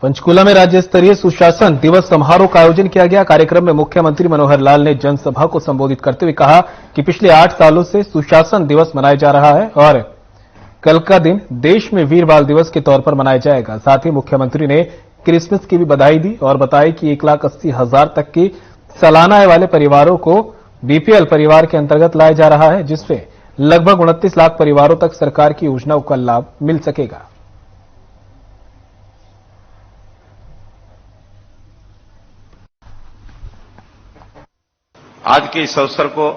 पंचकुला में राज्य स्तरीय सुशासन दिवस समारोह का आयोजन किया गया। कार्यक्रम में मुख्यमंत्री मनोहर लाल ने जनसभा को संबोधित करते हुए कहा कि पिछले 8 सालों से सुशासन दिवस मनाया जा रहा है और कल का दिन देश में वीर बाल दिवस के तौर पर मनाया जाएगा। साथ ही मुख्यमंत्री ने क्रिसमस की भी बधाई दी और बताया कि 1,80,000 तक की सालाना आय वाले परिवारों को बीपीएल परिवार के अंतर्गत लाया जा रहा है, जिससे लगभग 29 लाख परिवारों तक सरकार की योजनाओं का लाभ मिल सकेगा। आज के इस अवसर को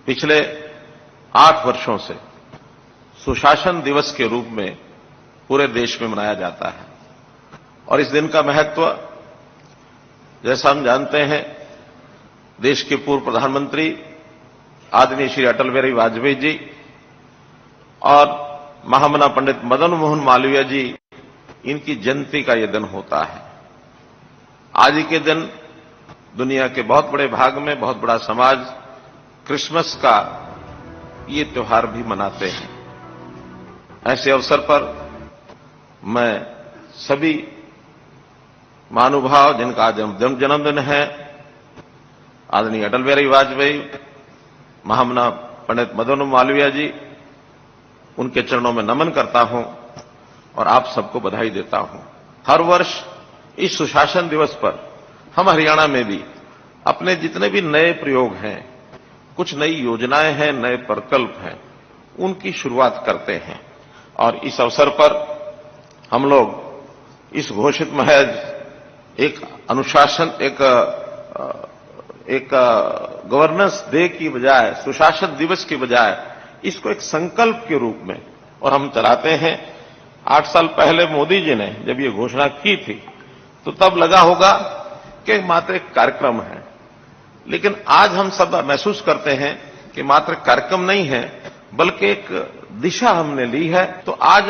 पिछले 8 वर्षों से सुशासन दिवस के रूप में पूरे देश में मनाया जाता है और इस दिन का महत्व, जैसा हम जानते हैं, देश के पूर्व प्रधानमंत्री आदरणीय श्री अटल बिहारी वाजपेयी जी और महामना पंडित मदन मोहन मालवीय जी, इनकी जयंती का यह दिन होता है। आज ही के दिन दुनिया के बहुत बड़े भाग में बहुत बड़ा समाज क्रिसमस का ये त्योहार भी मनाते हैं। ऐसे अवसर पर मैं सभी महानुभाव जिनका आज जन्मदिन है, आदरणीय अटल बिहारी वाजपेयी, महामना पंडित मदन मोहन मालवीय जी, उनके चरणों में नमन करता हूं और आप सबको बधाई देता हूं। हर वर्ष इस सुशासन दिवस पर हम हरियाणा में भी अपने जितने भी नए प्रयोग हैं, कुछ नई योजनाएं हैं, नए प्रकल्प हैं, उनकी शुरुआत करते हैं और इस अवसर पर हम लोग इस घोषित महज एक अनुशासन, एक गवर्नेंस डे की बजाय, सुशासन दिवस की बजाय इसको एक संकल्प के रूप में और हम चलाते हैं। 8 साल पहले मोदी जी ने जब ये घोषणा की थी तो तब लगा होगा कि मात्र एक कार्यक्रम है, लेकिन आज हम सब महसूस करते हैं कि मात्र कार्यक्रम नहीं है बल्कि एक दिशा हमने ली है। तो आज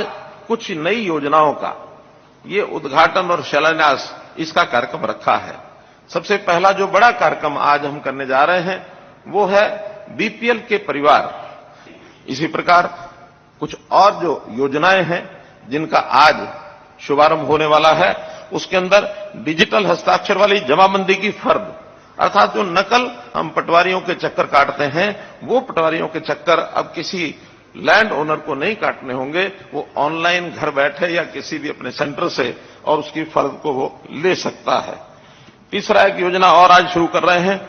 कुछ नई योजनाओं का ये उद्घाटन और शिलान्यास इसका कार्यक्रम रखा है। सबसे पहला जो बड़ा कार्यक्रम आज हम करने जा रहे हैं वो है बीपीएल के परिवार। इसी प्रकार कुछ और जो योजनाएं हैं जिनका आज शुभारंभ होने वाला है, उसके अंदर डिजिटल हस्ताक्षर वाली जमाबंदी की फर्द, अर्थात जो नकल हम पटवारियों के चक्कर काटते हैं, वो पटवारियों के चक्कर अब किसी लैंड ओनर को नहीं काटने होंगे। वो ऑनलाइन घर बैठे या किसी भी अपने सेंटर से और उसकी फर्द को वो ले सकता है। तीसरा एक योजना और आज शुरू कर रहे हैं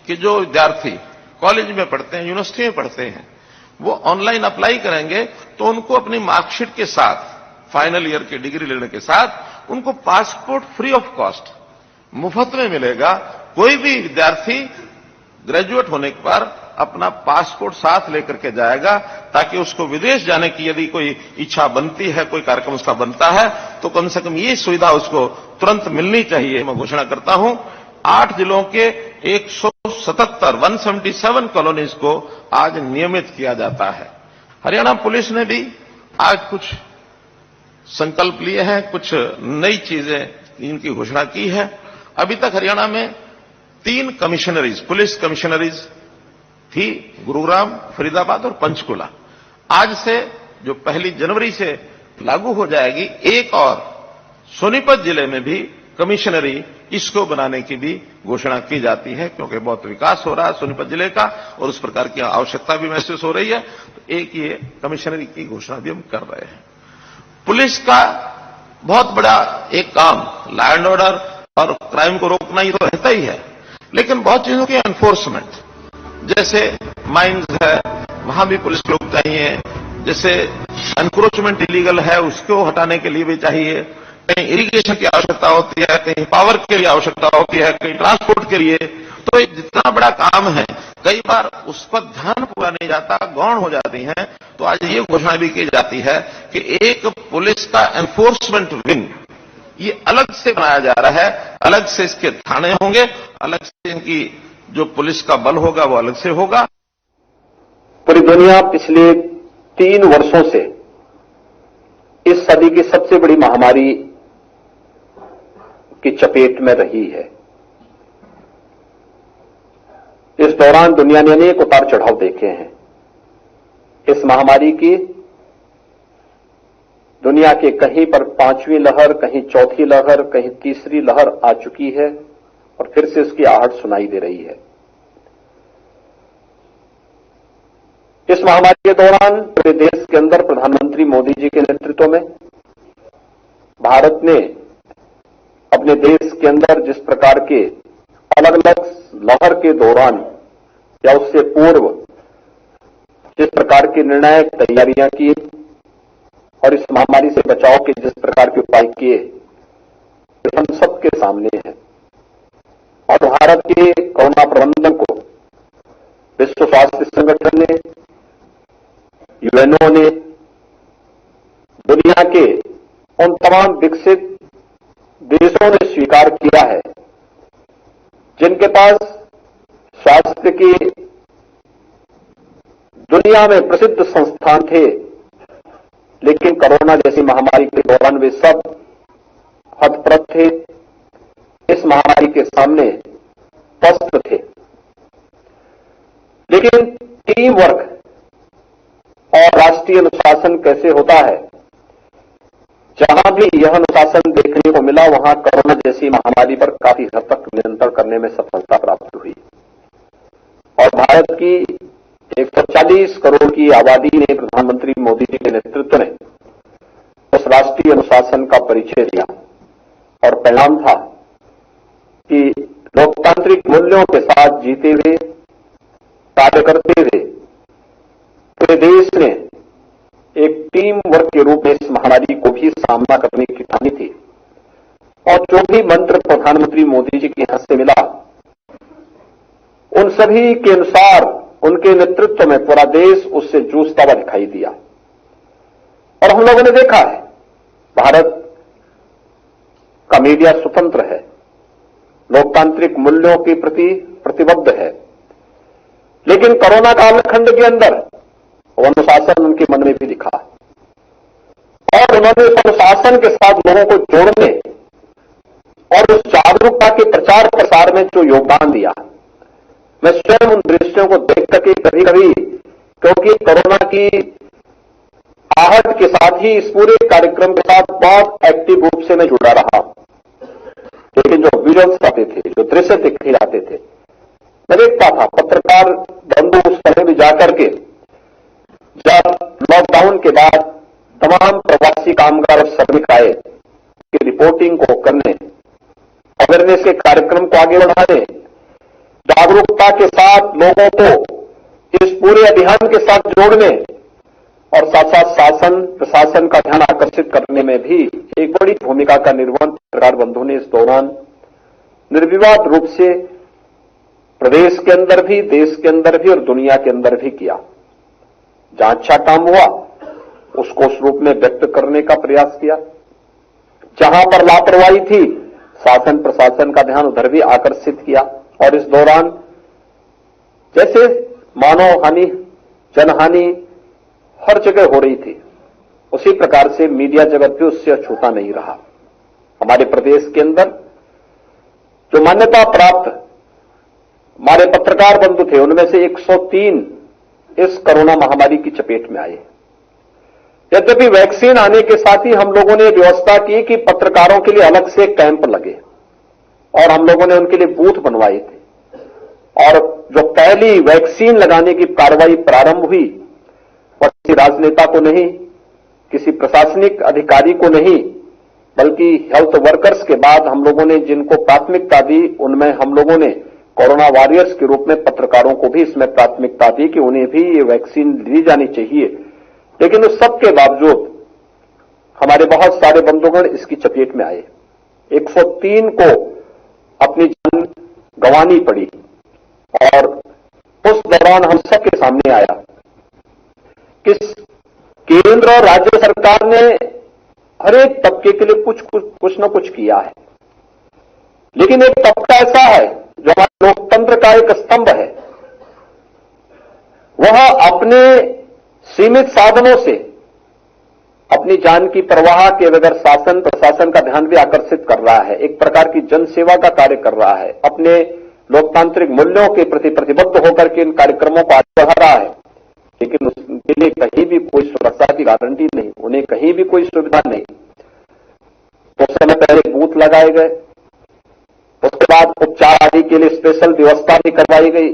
कि जो विद्यार्थी कॉलेज में पढ़ते हैं, यूनिवर्सिटी में पढ़ते हैं, वो ऑनलाइन अप्लाई करेंगे तो उनको अपनी मार्कशीट के साथ, फाइनल ईयर की डिग्री लेने के साथ, उनको पासपोर्ट फ्री ऑफ कॉस्ट मुफ्त में मिलेगा। कोई भी विद्यार्थी ग्रेजुएट होने पर अपना पासपोर्ट साथ लेकर के जाएगा ताकि उसको विदेश जाने की यदि कोई इच्छा बनती है, कोई कार्यक्रम उसका बनता है, तो कम से कम ये सुविधा उसको तुरंत मिलनी चाहिए। मैं घोषणा करता हूं 8 जिलों के 177 कॉलोनीज को आज नियमित किया जाता है। हरियाणा पुलिस ने भी आज कुछ संकल्प लिए हैं, कुछ नई चीजें इनकी घोषणा की है। अभी तक हरियाणा में 3 कमिश्नरीज, पुलिस कमिश्नरीज थी, गुरुग्राम, फरीदाबाद और पंचकुला। आज से जो 1 जनवरी से लागू हो जाएगी, एक और सोनीपत जिले में भी कमिश्नरी इसको बनाने की भी घोषणा की जाती है, क्योंकि बहुत विकास हो रहा है सोनीपत जिले का और उस प्रकार की आवश्यकता भी महसूस हो रही है। तो एक ये कमिश्नरी की घोषणा भी हम कर रहे हैं। पुलिस का बहुत बड़ा एक काम लॉ एंड ऑर्डर और क्राइम को रोकना ही तो रहता ही है, लेकिन बहुत चीजों की एनफोर्समेंट, जैसे माइंस है, वहां भी पुलिस लोग चाहिए। जैसे एनक्रोचमेंट इलीगल है, उसको हटाने के लिए भी चाहिए। कहीं इरिगेशन की आवश्यकता होती है, कहीं पावर के लिए आवश्यकता होती है, कहीं ट्रांसपोर्ट के लिए। तो जितना बड़ा काम है, कई बार उस पर ध्यान पूरा नहीं जाता, गौण हो जाती है। तो आज ये घोषणा भी की जाती है कि एक पुलिस का एनफोर्समेंट विंग ये अलग से बनाया जा रहा है, अलग से इसके थाने होंगे, अलग से इनकी जो पुलिस का बल होगा वो अलग से होगा। पूरी दुनिया पिछले 3 वर्षों से इस सदी की सबसे बड़ी महामारी की चपेट में रही है। इस दौरान दुनिया ने अनेक उतार चढ़ाव देखे हैं। इस महामारी की दुनिया के कहीं पर 5वीं लहर, कहीं चौथी लहर, कहीं तीसरी लहर आ चुकी है और फिर से उसकी आहट सुनाई दे रही है। इस महामारी के दौरान पूरे देश के अंदर प्रधानमंत्री मोदी जी के नेतृत्व में भारत ने अपने देश के अंदर जिस प्रकार के अलग अलग लहर के दौरान या उससे पूर्व जिस प्रकार की निर्णायक तैयारियां की और इस महामारी से बचाव के जिस प्रकार के उपाय किए, हम सबके सामने हैं। और भारत के कोरोना प्रबंधन को विश्व स्वास्थ्य संगठन ने, यूएनओ ने, दुनिया के उन तमाम विकसित देशों ने स्वीकार किया है जिनके पास स्वास्थ्य के दुनिया में प्रसिद्ध संस्थान थे, लेकिन कोरोना जैसी महामारी के दौरान वे सब हतप्रभ थे, इस महामारी के सामने पस्त थे। लेकिन टीम वर्क और राष्ट्रीय अनुशासन कैसे होता है, जहां भी यह अनुशासन देखने को मिला, वहां कोरोना जैसी महामारी पर काफी हद तक नियंत्रण करने में सफलता प्राप्त हुई। और भारत की 140 करोड़ की आबादी ने प्रधानमंत्री मोदी जी के नेतृत्व में उस राष्ट्रीय अनुशासन का परिचय दिया और परिणाम था कि लोकतांत्रिक मूल्यों के साथ जीते हुए, कार्य करते हुए पूरे देश ने एक टीम वर्क के रूप में इस महामारी को भी सामना करने की ठानी थी। और जो भी मंत्र प्रधानमंत्री मोदी जी के यहां से मिला, उन सभी के अनुसार उनके नेतृत्व में पूरा देश उससे जूझता हुआ दिखाई दिया। और हम लोगों ने देखा है, भारत का मीडिया स्वतंत्र है, लोकतांत्रिक मूल्यों के प्रति प्रतिबद्ध है, लेकिन कोरोना कालखंड के अंदर वो अनुशासन उनके मन में भी दिखा और उन्होंने उस अनुशासन के साथ लोगों को जोड़ने और उस जागरूकता के प्रचार प्रसार में जो योगदान दिया, मैं स्वयं उन दृश्यों को देख करके कभी कभी, क्योंकि कोरोना की आहट के साथ ही इस पूरे कार्यक्रम के साथ बहुत एक्टिव रूप से मैं जुड़ा रहा, लेकिन जो विजुअल्स आते थे, जो दृश्य दिखे जाते थे, मैं देखता था पत्रकार बंधु उस समय भी जाकर के, जब लॉकडाउन के बाद तमाम प्रवासी कामगार और श्रमिक आए कि रिपोर्टिंग को करने, अवेयरनेस के कार्यक्रम को आगे बढ़ाने, जागरूकता के साथ लोगों को इस पूरे अभियान के साथ जोड़ने और साथ साथ शासन प्रशासन का ध्यान आकर्षित करने में भी एक बड़ी भूमिका का निर्वहन पत्रकार बंधुओं ने इस दौरान निर्विवाद रूप से प्रदेश के अंदर भी, देश के अंदर भी और दुनिया के अंदर भी किया। जहां अच्छा काम हुआ उसको उस रूप में व्यक्त करने का प्रयास किया, जहां पर लापरवाही थी शासन प्रशासन का ध्यान उधर भी आकर्षित किया। और इस दौरान जैसे मानव हानि, जनहानि हर जगह हो रही थी, उसी प्रकार से मीडिया जगत भी उससे अछूता नहीं रहा। हमारे प्रदेश के अंदर जो मान्यता प्राप्त हमारे पत्रकार बंधु थे, उनमें से 103 इस कोरोना महामारी की चपेट में आए। यद्यपि वैक्सीन आने के साथ ही हम लोगों ने व्यवस्था की कि पत्रकारों के लिए अलग से कैंप लगे और हम लोगों ने उनके लिए बूथ बनवाए थे। और जो पहली वैक्सीन लगाने की कार्रवाई प्रारंभ हुई, वह किसी राजनेता को नहीं, किसी प्रशासनिक अधिकारी को नहीं, बल्कि हेल्थ वर्कर्स के बाद हम लोगों ने जिनको प्राथमिकता दी, उनमें हम लोगों ने कोरोना वॉरियर्स के रूप में पत्रकारों को भी इसमें प्राथमिकता दी कि उन्हें भी ये वैक्सीन दी जानी चाहिए। लेकिन उस सब के बावजूद हमारे बहुत सारे बंधुगण इसकी चपेट में आए। 103 को अपनी जान गंवानी पड़ी और उस दौरान हम सबके सामने आया कि केंद्र और राज्य सरकार ने हर एक तबके के लिए कुछ न कुछ किया है, लेकिन एक तबका ऐसा है जो हमारे लोकतंत्र का एक स्तंभ है, वह अपने सीमित साधनों से अपनी जान की परवाह के बगैर शासन प्रशासन का ध्यान भी आकर्षित कर रहा है, एक प्रकार की जनसेवा का कार्य कर रहा है, अपने लोकतांत्रिक मूल्यों के प्रति प्रतिबद्ध होकर के इन कार्यक्रमों को आगे बढ़ा रहा है। लेकिन उसके लिए कहीं भी कोई सुरक्षा की गारंटी नहीं, उन्हें कहीं भी कोई सुविधा नहीं। तो उस समय पहले बूथ लगाए गए, उसके बाद उपचार आदि के लिए स्पेशल व्यवस्था भी करवाई गई,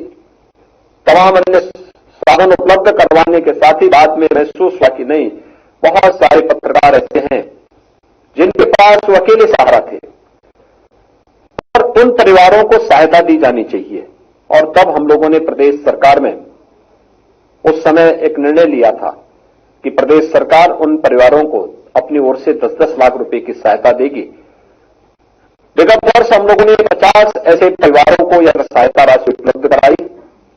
तमाम अन्य साधन उपलब्ध करवाने के साथ ही बाद में महसूस हुआ कि नहीं, बहुत सारे पत्रकार ऐसे हैं जिनके पास वो अकेले सहारा थे और उन परिवारों को सहायता दी जानी चाहिए। और तब हम लोगों ने प्रदेश सरकार में उस समय एक निर्णय लिया था कि प्रदेश सरकार उन परिवारों को अपनी ओर से 10-10 लाख रुपए की सहायता देगी। विगत वर्ष हम लोगों ने 50 ऐसे परिवारों को यह सहायता राशि उपलब्ध कराई।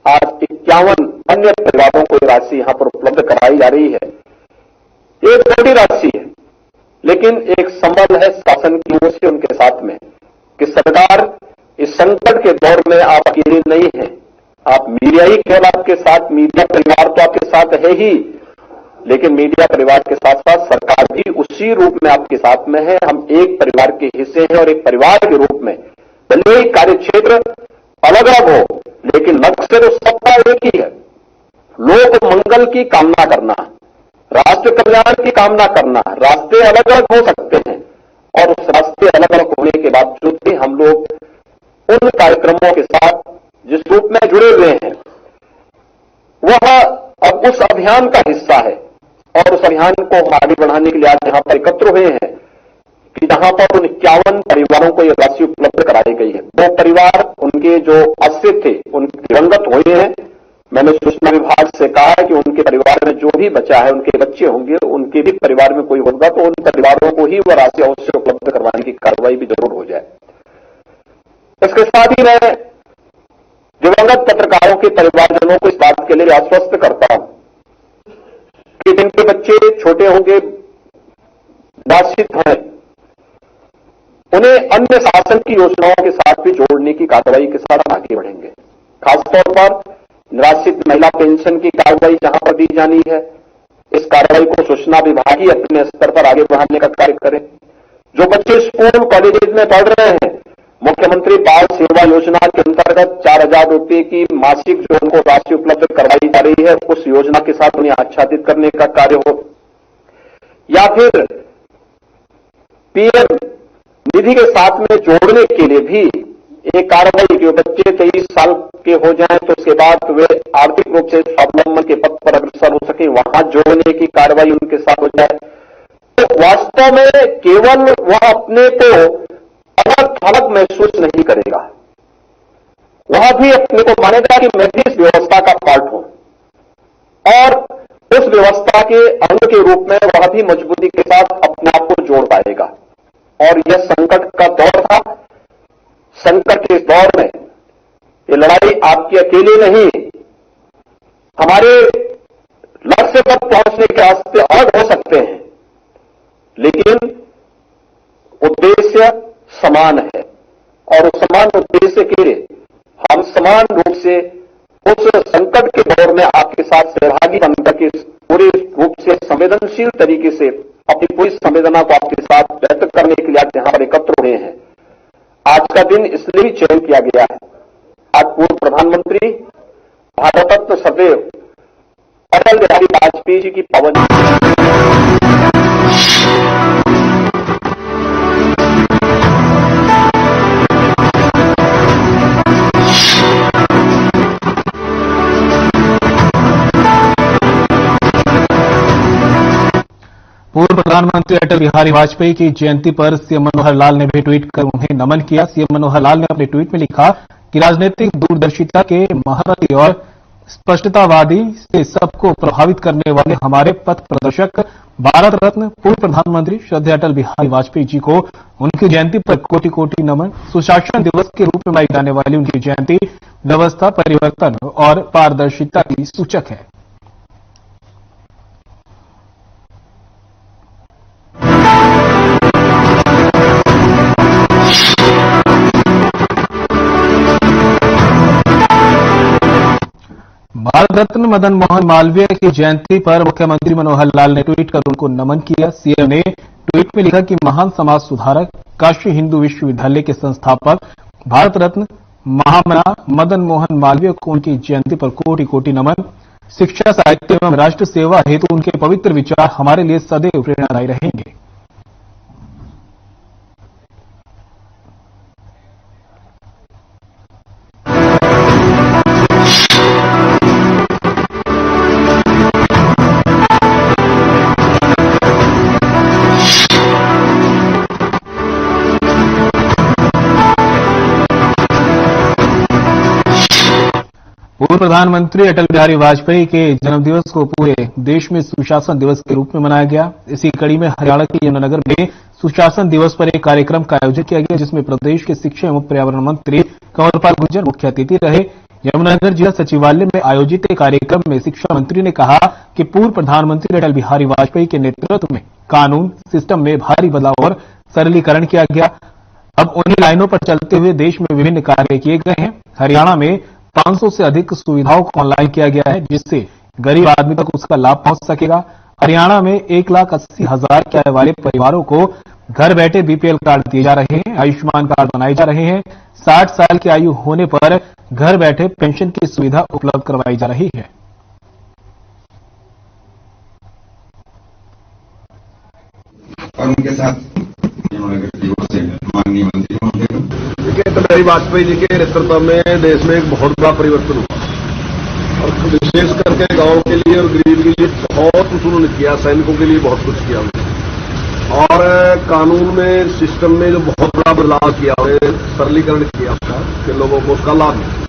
आज 51 अन्य परिवारों को यह राशि यहां पर उपलब्ध कराई जा रही है। एक छोटी राशि है, लेकिन एक संबल है शासन की ओर से उनके साथ में कि सरकार इस संकट के दौर में आप अकेले नहीं हैं। आप मीडिया ही केवल आपके साथ, मीडिया परिवार तो आपके साथ है ही, लेकिन मीडिया परिवार के साथ साथ सरकार भी उसी रूप में आपके साथ में है। हम एक परिवार के हिस्से हैं और एक परिवार के रूप में भले ही कार्य क्षेत्र अलग अलग हो, लेकिन लक्ष्य तो सबका एक ही है, लोक मंगल की कामना करना, राष्ट्र कल्याण की कामना करना। रास्ते अलग अलग हो सकते हैं और उस रास्ते अलग अलग होने के बावजूद भी हम लोग उन कार्यक्रमों के साथ जिस रूप में जुड़े हुए हैं वह अब उस अभियान का हिस्सा है और उस अभियान को हम आगे बढ़ाने के लिए आज यहां पर एकत्र हुए हैं कि जहां पर उन 51 परिवारों को यह राशि उपलब्ध कराई गई है। 2 परिवार उनके जो आश्रित थे उन दिवंगत हुए हैं। मैंने सूचना विभाग से कहा है कि उनके परिवार में जो भी बचा है, उनके बच्चे होंगे, उनके भी परिवार में कोई होगा तो उन परिवारों को ही वह राशि अवश्य उपलब्ध करवाने की कार्रवाई भी जरूर हो जाए। इसके साथ ही मैं दिवंगत पत्रकारों के परिवारजनों को इस बात के लिए आश्वस्त करता हूं कि जिनके बच्चे छोटे होंगे, निराश्रित हैं, उन्हें अन्य शासन की योजनाओं के साथ भी जोड़ने की कार्रवाई के साथ आगे बढ़ेंगे। खासतौर पर निराश्रित महिला पेंशन की कार्रवाई जहां पर दी जानी है, इस कार्रवाई को सूचना विभाग ही अपने स्तर पर आगे बढ़ाने का कार्य करें। जो बच्चे स्कूल कॉलेजेस में पढ़ रहे हैं, मुख्यमंत्री बाल सेवा योजना के अंतर्गत 4000 रुपए की मासिक जो उनको राशि उपलब्ध करवाई जा रही है, उस योजना के साथ उन्हें आच्छादित करने का कार्य हो, या फिर पीएम निधि के साथ में जोड़ने के लिए भी एक कार्रवाई कि बच्चे 23 साल के हो जाएं तो उसके बाद वे आर्थिक रूप से स्वावलंबन के पथ पर अग्रसर हो सके, वहां जोड़ने की कार्रवाई उनके साथ हो जाए। तो वास्तव में केवल वह अपने को अलग थलग महसूस नहीं करेगा, वह भी अपने को मानेगा कि मैं भी इस व्यवस्था का पार्ट हूं और उस व्यवस्था के अंग के रूप में वह भी मजबूती के साथ अपने आप को जोड़ पाएगा। और यह संकट का दौर था। संकट के इस दौर में ये लड़ाई आपकी अकेले नहीं, हमारे लक्ष्य तक पहुंचने के रास्ते अलग हो सकते हैं, लेकिन उद्देश्य समान है और उस समान उद्देश्य के लिए हम समान रूप से उस संकट के दौर में आपके साथ सहभागी बनकर के पूरे रूप से संवेदनशील तरीके से अपनी पूरी संवेदना को आपके साथ व्यक्त करने के लिए आज यहां पर एकत्र हुए हैं। आज का दिन इसलिए भी चयन किया गया है, आज पूर्व प्रधानमंत्री भारत रत्न सदैव अटल बिहारी वाजपेयी जी की पावन पूर्व प्रधानमंत्री अटल बिहारी वाजपेयी की जयंती पर सीएम मनोहर लाल ने भी ट्वीट कर उन्हें नमन किया। सीएम मनोहर लाल ने अपने ट्वीट में लिखा कि राजनीतिक दूरदर्शिता के महारथी और स्पष्टतावादी से सबको प्रभावित करने वाले हमारे पथ प्रदर्शक भारत रत्न पूर्व प्रधानमंत्री श्रद्धेय अटल बिहारी वाजपेयी जी को उनकी जयंती पर कोटि कोटि नमन। सुशासन दिवस के रूप में मनाई जाने वाली उनकी जयंती व्यवस्था, परिवर्तन और पारदर्शिता की सूचक है। भारत रत्न मदन मोहन मालवीय की जयंती पर मुख्यमंत्री मनोहर लाल ने ट्वीट कर उनको नमन किया। सीएम ने ट्वीट में लिखा कि महान समाज सुधारक, काशी हिंदू विश्वविद्यालय के संस्थापक भारत रत्न महामना मदन मोहन मालवीय को उनकी जयंती पर कोटि कोटि नमन। शिक्षा, साहित्य एवं राष्ट्र सेवा हेतु उनके पवित्र विचार हमारे लिए सदैव प्रेरणादायी रहेंगे। पूर्व प्रधानमंत्री अटल बिहारी वाजपेयी के जन्मदिवस को पूरे देश में सुशासन दिवस के रूप में मनाया गया। इसी कड़ी में हरियाणा के यमुनानगर में सुशासन दिवस पर एक कार्यक्रम का आयोजन किया गया, जिसमें प्रदेश के शिक्षा एवं पर्यावरण मंत्री कंवरपाल गुर्जर मुख्य अतिथि रहे। यमुनानगर जिला सचिवालय में आयोजित एक कार्यक्रम में शिक्षा मंत्री ने कहा कि पूर्व प्रधानमंत्री अटल बिहारी वाजपेयी के नेतृत्व में कानून सिस्टम में भारी बदलाव और सरलीकरण किया गया। अब उन्हीं लाइनों पर चलते हुए देश में विभिन्न कार्य किए गए हैं। हरियाणा में 500 से अधिक सुविधाओं को ऑनलाइन किया गया है, जिससे गरीब आदमी तक उसका लाभ पहुंच सकेगा। हरियाणा में 1,80,000 की आय वाले परिवारों को घर बैठे बीपीएल कार्ड दिए जा रहे हैं, आयुष्मान कार्ड बनाए जा रहे हैं। 60 साल की आयु होने पर घर बैठे पेंशन की सुविधा उपलब्ध करवाई जा रही है। और उनके साथ माननीय मंत्री महोदय, देखिए, अटल बिहारी वाजपेयी जी के नेतृत्व में देश में एक बहुत बड़ा परिवर्तन हुआ और विशेष करके गांव के लिए और गरीब के लिए बहुत कुछ उन्होंने किया, सैनिकों के लिए बहुत कुछ किया उन्होंने। और कानून में, सिस्टम में जो बहुत बड़ा बदलाव किया, उन्हें सरलीकरण किया उसका, कि लोगों को उसका लाभ मिले।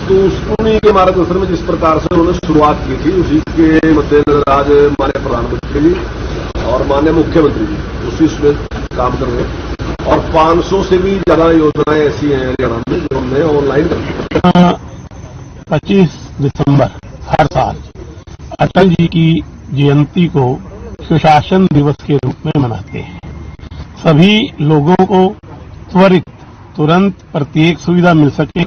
तो उन्हीं के मार्गदर्शन में जिस प्रकार से उन्होंने शुरुआत की थी, उसी के मद्देनजर आज माननीय प्रधानमंत्री जी और माननीय मुख्यमंत्री जी उसी में काम कर रहे हैं। और 500 से भी ज्यादा योजनाएं ऐसी हैं हरियाणा में जो हमने ऑनलाइन कर दी। 25 दिसंबर हर साल अटल जी की जयंती को सुशासन दिवस के रूप में मनाते हैं। सभी लोगों को तुरंत प्रत्येक सुविधा मिल सके,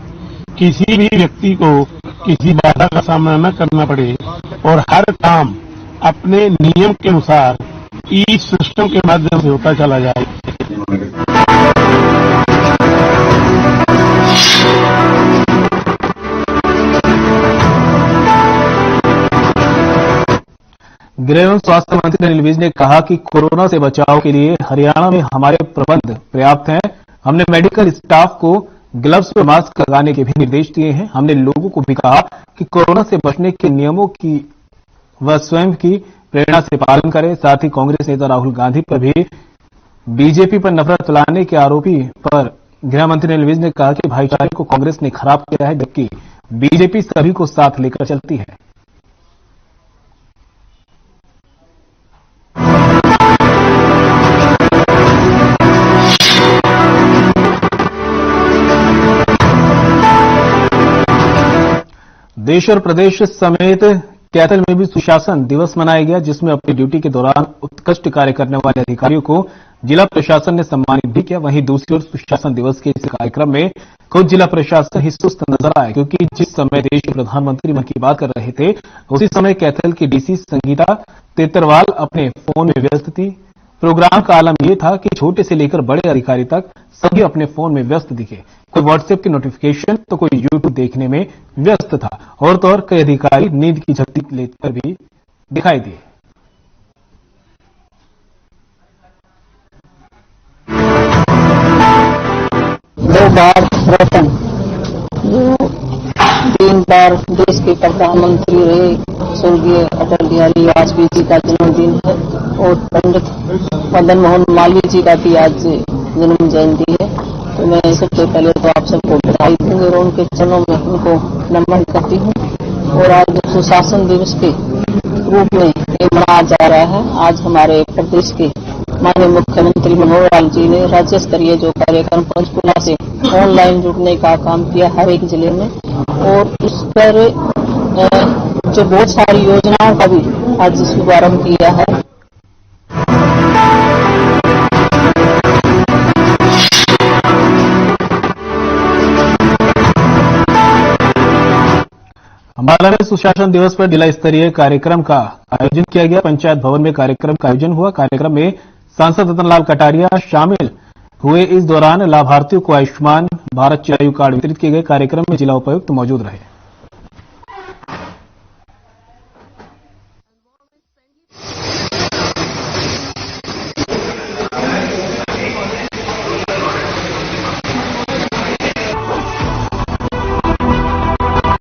किसी भी व्यक्ति को किसी बाधा का सामना न करना पड़े और हर काम अपने नियम के अनुसार ई सिस्टम के माध्यम से होता चला जाए। गृह एवं स्वास्थ्य मंत्री अनिल विज ने कहा कि कोरोना से बचाव के लिए हरियाणा में हमारे प्रबंध पर्याप्त हैं। हमने मेडिकल स्टाफ को ग्लव्स पर मास्क लगाने के भी निर्देश दिए हैं। हमने लोगों को भी कहा कि कोरोना से बचने के नियमों की वह स्वयं की प्रेरणा से पालन करें। साथ ही कांग्रेस नेता राहुल गांधी पर भी बीजेपी पर नफरत फैलाने के आरोपी पर गृह मंत्री अनिल विज ने कहा कि भाईचारे को कांग्रेस ने खराब किया है, जबकि बीजेपी सभी को साथ लेकर चलती है। देश और प्रदेश समेत कैथल में भी सुशासन दिवस मनाया गया, जिसमें अपनी ड्यूटी के दौरान उत्कृष्ट कार्य करने वाले अधिकारियों को जिला प्रशासन ने सम्मानित भी किया। वहीं दूसरी ओर सुशासन दिवस के इस कार्यक्रम में खुद जिला प्रशासन ही सुस्त नजर आया, क्योंकि जिस समय देश के प्रधानमंत्री मन की बात कर रहे थे, उसी समय कैथल की डीसी संगीता तेतरवाल अपने फोन में व्यस्त थी। प्रोग्राम का आलम यह था कि छोटे से लेकर बड़े अधिकारी तक सभी अपने फोन में व्यस्त दिखे। कोई व्हाट्सएप की नोटिफिकेशन तो कोई यूट्यूब देखने में व्यस्त था, और तो और कई अधिकारी नींद की झपकी लेकर भी दिखाई दिए। दो बार रतन जो 3 बार देश के प्रधानमंत्री रहे स्वर्गीय अटल बिहारी वाजपेयी जी का जन्मदिन है और पंडित मदन मोहन मालवीय जी का भी आज जन्म जयंती है। तो मैं सबसे पहले तो आप सबको बधाई दूंगी और उनके चरणों में उनको नमन करती हूँ। और आज सुशासन दिवस के रूप में ये मनाया जा रहा है। आज हमारे प्रदेश के माननीय मुख्यमंत्री मनोहर लाल जी ने राज्य स्तरीय जो कार्यक्रम पंचकुला से ऑनलाइन जुड़ने का काम किया हर एक जिले में, और उस पर जो बहुत सारी योजनाओं का भी आज शुभारंभ किया है। अंबाला में सुशासन दिवस पर जिला स्तरीय कार्यक्रम का आयोजन किया गया। पंचायत भवन में कार्यक्रम का आयोजन हुआ। कार्यक्रम में सांसद रतनलाल कटारिया शामिल हुए। इस दौरान लाभार्थियों को आयुष्मान भारत चिरायु कार्ड वितरित किए गए। कार्यक्रम में जिला उपायुक्त मौजूद रहे।